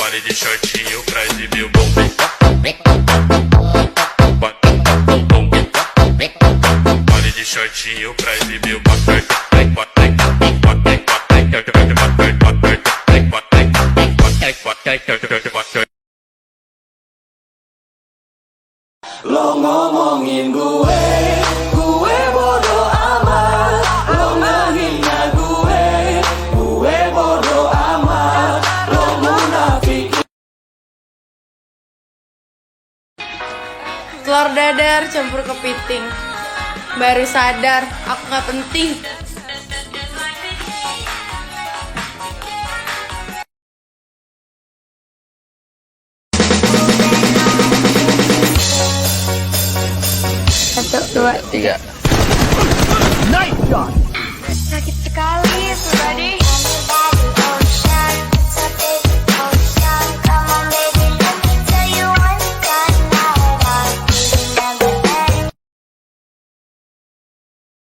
Baile de shortinho pra exibir o bumbum. Baile de shortinho pra exibir o bumbum. Lo ngomongin gue bodo amat. Lo ngehina gue bodo amat. Lo munafik. Telur dadar campur kepiting. Baru sadar aku gak penting. Satu, dua, tiga. Nice shot.